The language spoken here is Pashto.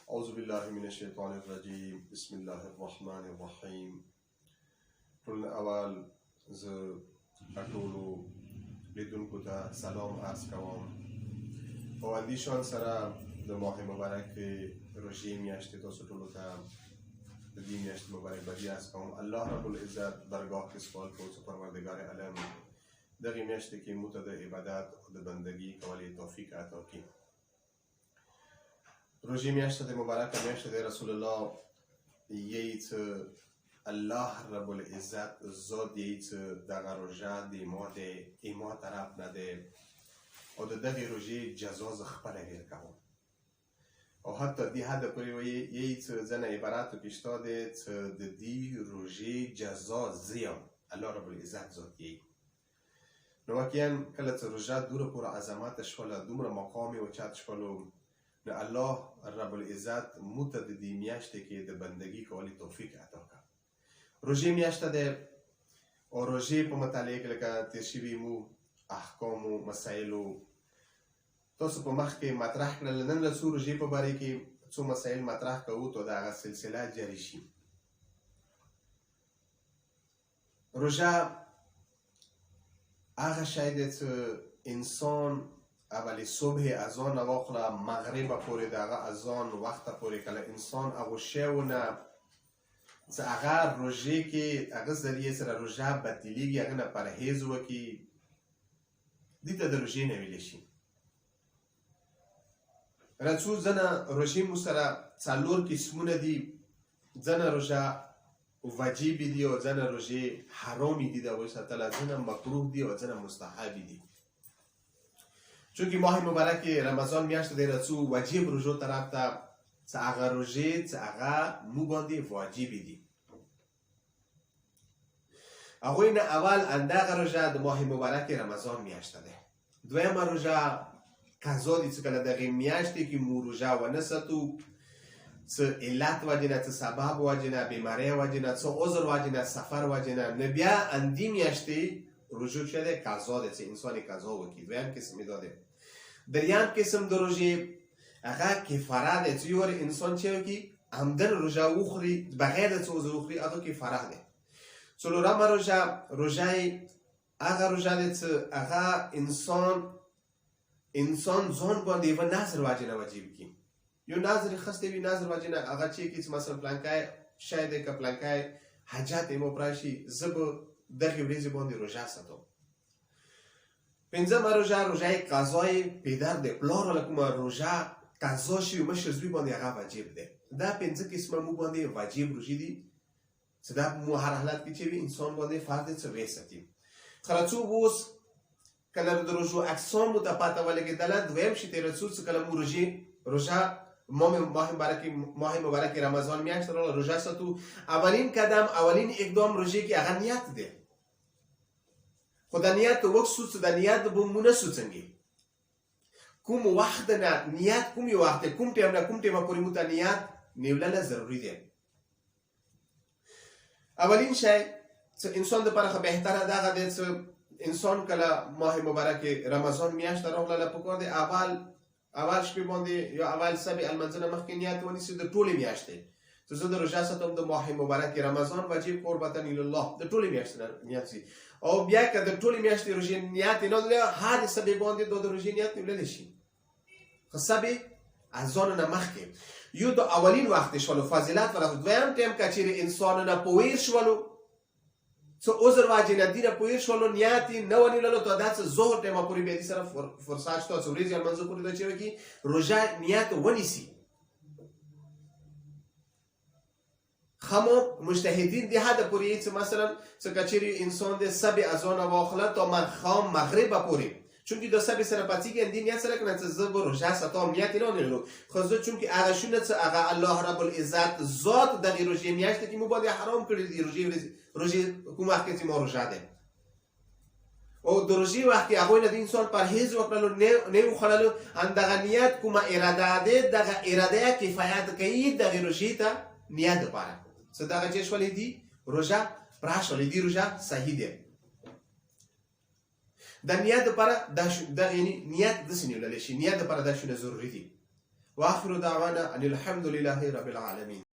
أعوذ بالله من الشيطان الرجيم بسم الله الرحمن الرحيم. ټول اول زه ټولو لیدونکو ته سلام عرض کوم. په همدې شان سره د ماه مبارک روژې میاشتې تاسو ټولو ته د دې میاشتې مبارکبادي عرض کوم. الله رب العزت درگاه کې سوال کوو چې پروردګار عالم دغې میاشتې کې موږ ته د عبادت او د بندګي کولو توفیق عطا کړي. روژې میاشته د مبارکه میاشته د رسول الله یی چې الله رب العزت ذات یی چې دغه روژه د ما طرف نه دی او د دغې روژې جزا زه خپله ډېر کوم او حتی دې حده پورې یی چې ځینې عباراتو کې شته دی چې د دې روژې جزا زه یم الله رب العزت ذات یی. نو واقعا کله چې روژه دومره پوره عظمت شوله دومره مقام یې اوچت شولو نو الله رب العزت موږ ته د دې میاشتې کې د بندګي کولو توفیق عطا کړه. روژې میاشته ده او روژې په متعلق لکه تېر شوي مو احکامو مسایلو تاسو په مخ کې مطرح کړل. نن له څو روژې په باره کې څو مسایل مطرح کوو تو د هغه سلسله جاري شي. روژه هغه شی دی چې انسان اولی صبح اذان واخله مغرب پورې د هغه اذان وخته پورې کله انسان هغو شیونه چې هغه روژې کې هغه ذریعې سره روژه بدلیږي هغه نه پرهیز وکړي دې ته د روژې نه ویلی شي. راځو ځنه روژې مو سره څلور قسمونه دي. ځنه روژه واجبې دي او ځنه روژې حرامې دي د هغوی ساتله، ځنه مکروه دي او ځنه مستحبې دي. چونکه ماه مبارک رمضان میاشت دی رسو واجب روژو طرف ته چې هغه روژې چې هغه مو باندې واجبې دي. هغوی نه اول همدغه روژه د ماه مبارک رمضان میاشته ده. دویمه روژه قضا دي چې کله دغې میاشتې کې مو روژه ونه ساتو څه علت وجې نه څه سبب وجې نه بیمارۍ وجې نه څه عذر وجې نه سفر وجې نه نو بیا همدې میاشتې روژه چې دی قضا دی چې انسان یې قضا وکړي. دویم قسم یې دا دی. دریم قسم د روژې هغه کفاره دی چې یو انسان چې وکړي همدن روژه وخوري بغیر د څه عذر وخوري هغه کفاره دی. څلورمه روژه هغه روژه دی چې هغه انسان ځان باندې یوه نظر وجې نه واجب کړي. یو نظر یې خستی وي نظر وجې نه هغه چې کړي چې مثلا پلانکی شی دی که پلانکی حاجت یې مو پوره شي زه به دغې ورځې باندې روژه ساتم. پنځمه روژه روژه قضای پدر د پلار له کومه روژه قضا شوي مشر زوی باندې هغه واجب دی. دا پنځه قسمه مو باندې واجب روژې دي چې دا مو هر حالت کې چې وي انسان باندې فرض دی چې وساتي. کله څو اوس کله د روژو اقسام مو ته پته ولګېدله دویم شي تېره څو چې کله مو روژه ماه مبارک رمضان میاشت را روژه ساتو اولین قدم اولین اقدام روژې کې هغه نیت دی. خو د نیت وکسو چې د نیت به مو نه سوڅنګي کوم وخت نه نیت کوم یو وخت کوم ټیم نه کوم ټیمه پورې مو ته نیت نیولله ضروري دی. اولین شی چې انسان دپاره ښه بهتره دغه دی چې انسان کله ماه مبارک رمضان میاشت راغله پکار دی اول شپې باندې یا اول سبع المنزل نه مخکې نیت ونیسي د ټولې میاشتې چې زه د روژه ساتم د ماه مبارک رمضان واجب قربة الله د ټولې میاشتې نیت سي او بیا که د ټولې میاشتې روژې نیت یې نه دی هر سبع باندې د روژې نیت نیولی شي. خو سبع اذان نه مخکې یو د اولین وخت شولو فضیلت ورته. دویم ټیم که چیرې انسانونه په ویر شولو څه عذر واجې نه دي نه په ویر شولو نیت یې نه ونیوللو ته دا څه ظهر ټیمه پورې بیا دې سره فرصت شته څه ورځې لمانځه پورې دا چې وکړي روژه نیت ونیسي. خمو مجتهدین دې حده پورې چې مثلا څه که چیرې انسان د سبع اذان واخله تا ماښام مغرب پورې چونکې د سبع سره پاڅېږي همدې نیت سره که نه چې زه به روژه ساتم نیت یې نه ونیولو. خو زه چونکې هغه شونه چې هغه الله رب العزت ذات دغې روژې میاشتې کې مو باندې حرام کړي دي. روژې کوم وخت کې چې ما روژه دی او د روژې وخت کې هغوی نه د انسان پرهیز وکړلو نه یې وخوړلو همدغه نیت کومه اراده دی دغه اراده یې کفایت کوي دغې روژې ته نیت دپاره چې دغه چې شولې دي روژه پوره شولې دي روژه صحیح دی. د نیت دپاره دغه نیت داسې نیولی شي نیت دپاره دا شونه ضروري دي. واخر دعوانا ان الحمد لله رب العالمين.